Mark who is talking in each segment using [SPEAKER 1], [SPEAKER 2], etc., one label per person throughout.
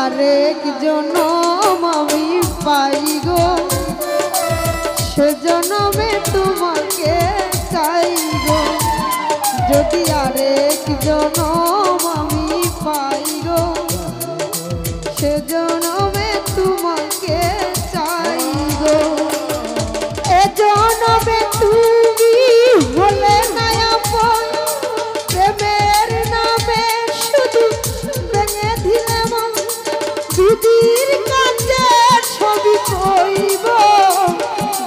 [SPEAKER 1] আরেক জনম আমি পাই গো, সে জনমে তোমাকে চাই গো। যদি আরেক জনম আমি পাই গো, সে জনমে তোমাকে চাই গো। এ জনমে তুমি হলে না আপন, প্রেমের নামে শুধু ভেঙে দিলে মন। দিদির কাছে ছবি কইব,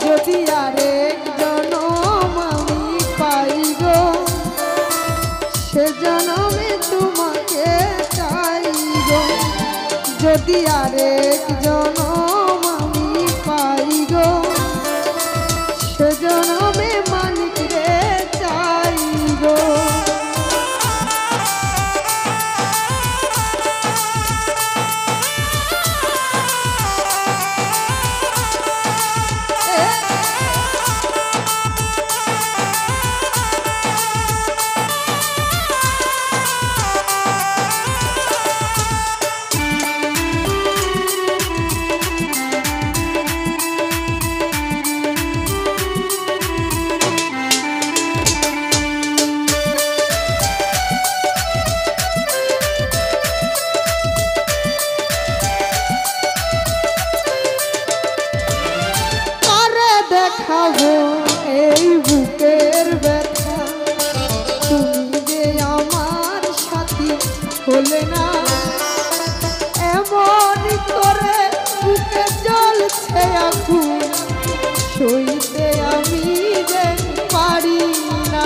[SPEAKER 1] যদি আরেক জনম আমি পাই গো, সে জনমে তোমাকে চাই গো। যদি আরেক জনম আমি পাই গো, সে জনমে মানিক রে চাই গো। দেখাবো এই বুকের ব্যথা, তুমি যে আমার সাথী হলে না। এমন করে বুকে জ্বলছে আগুন, সইতে আমি যে পারি না।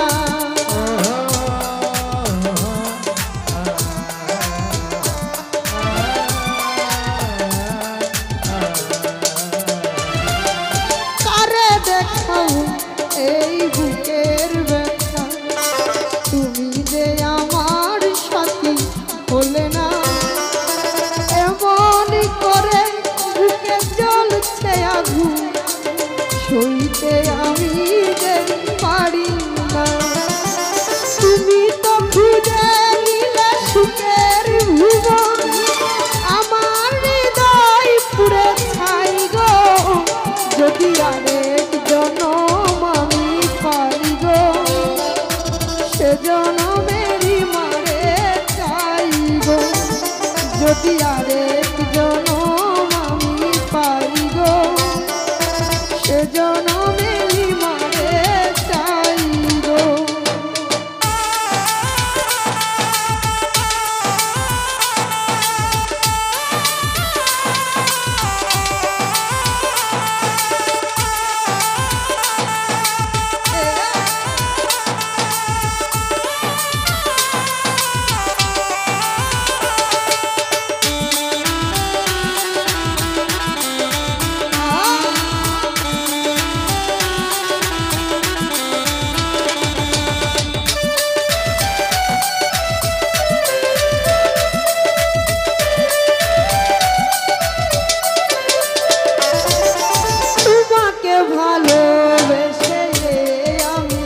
[SPEAKER 1] দেখাও এই বুকের ব্যথা, তুমি যে আমার সাথী হলে না। এমন করে বুকে জ্বলছে আগুন, সইতে আমি যে পারি না। তুমি তো খুঁজে নিলে সুখের ভুবন, আমার হৃদয় পুড়ে ছাই গো। যদি আরেক জনম আমি পাই গো, সে জনমেরই মারে চাই গো। যদি আরেক জনম আমি পাই গো, সে জনমেরই মারে চাই গো। ভালোবেসে আমি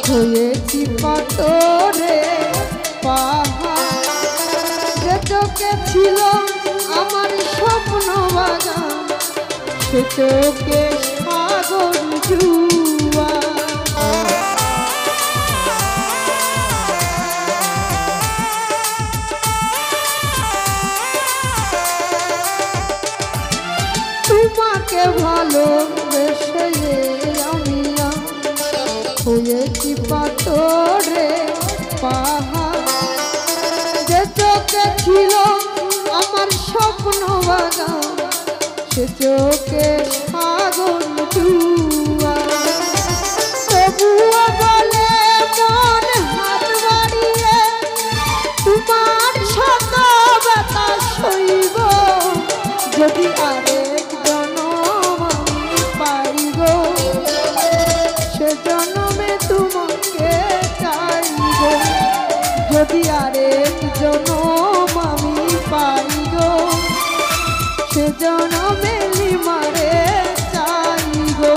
[SPEAKER 1] হয়েছি পাথরে পাহাড়, যে চোখে ছিল আমার স্বপ্ন বাগান, সে চোখে সাগর জুয়া। তোমাকে ভালোবেসে আমি হয়েছি পাথরে পাহাড়, যে চোখে ছিল আমার স্বপ্ন বাগান, সে চোখে সাগর জুয়া। তবুও বলে মন হাত বাড়িয়ে, তোমার শত ব্যথা সইব। যদি আরেক জনম আমি পাই গো, সে জনমে তোমাকে চাই গো। যদি আরেক জনম আমি পাই গো, সে জনমে মারে চাই গো।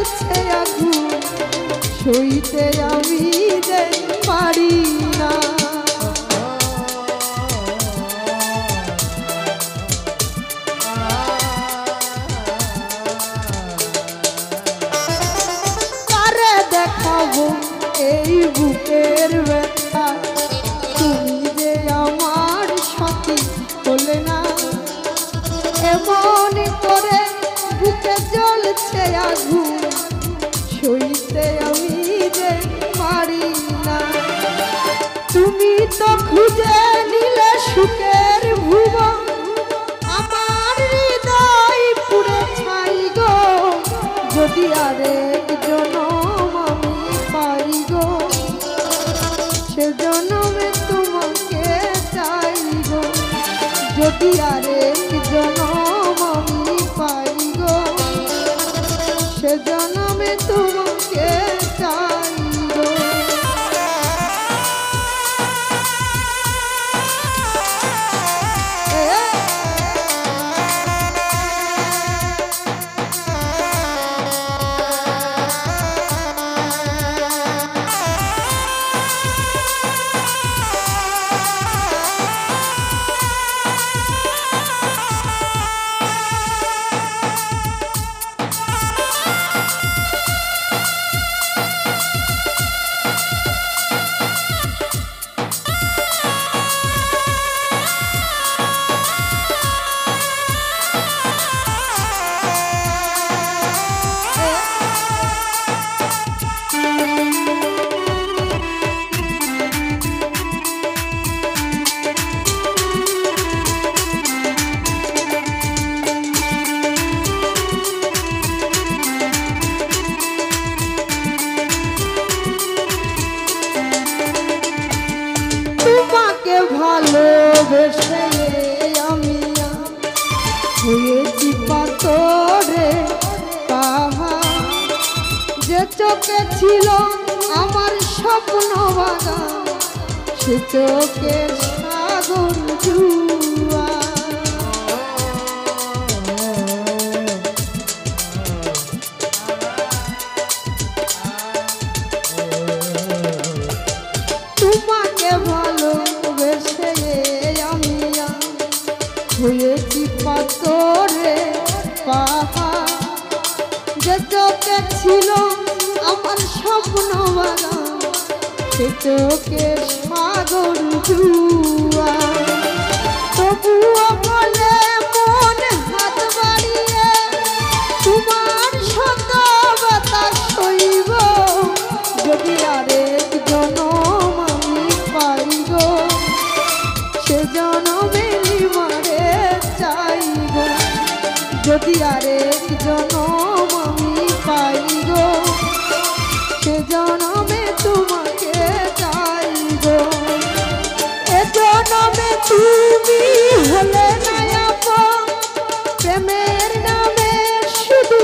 [SPEAKER 1] জ্বলছে আগুন সইতে আমি যে পারি না। কারে দেখাবো এই বুকের ব্যথা, তুমি যে আমার সাথী হলে না। এমন করে বুকে জ্বলছে আগুন সইতে আমি যে পারি না। তুমি তো খুঁজে নিলে সুখের ভুবন, আমার হৃদয় পুরে ছাই গো। যদি আরেক জনম আমি পাই গো, সে জনমে তোমাকে চাই গো। যদি আরেক জনম আমি পাই গো, সে জনমে তোমাকে চাই গো। ভালোবেসে আমি হয়েছি পাথরে পাহাড়, যে চোখে ছিল আমার স্বপ্ন বাগান, সে চোখে সাগর জুয়া। তোমাকে ভালোবেসে হয়েছি পাথরে পাহাড়, যে চোখে ছিল আমার স্বপ্ন বাগান, সে চোখে সাগর জুয়া। তবুও বলে মন হাত বাড়িয়ে তোমার শত ব্যথা সইব। যদি আরেক জনম আমি পাই গো, সে জনমে যদি আরেক জনম আমি পাই গো, সে জনমে তোমাকে চাই গো। এ জনমে তুমি হলে না আপন, প্রেমের নামে শুধু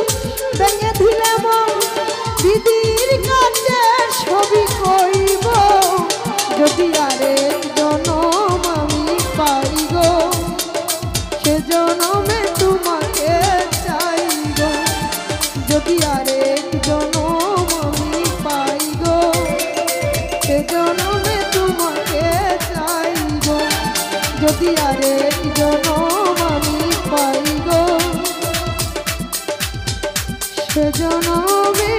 [SPEAKER 1] ভেঙে দিলে মন। দিদির কাছে ছবি কইব, যদি আরেক জনম আমি পাই গো, সে জনমে তোমাকে চাই গো। যদি আরেক জনম আমি পাই গো, সে জনমে তোমাকে চাই গো। যদি আরেক জনম আমি পাই গো, সে জনমে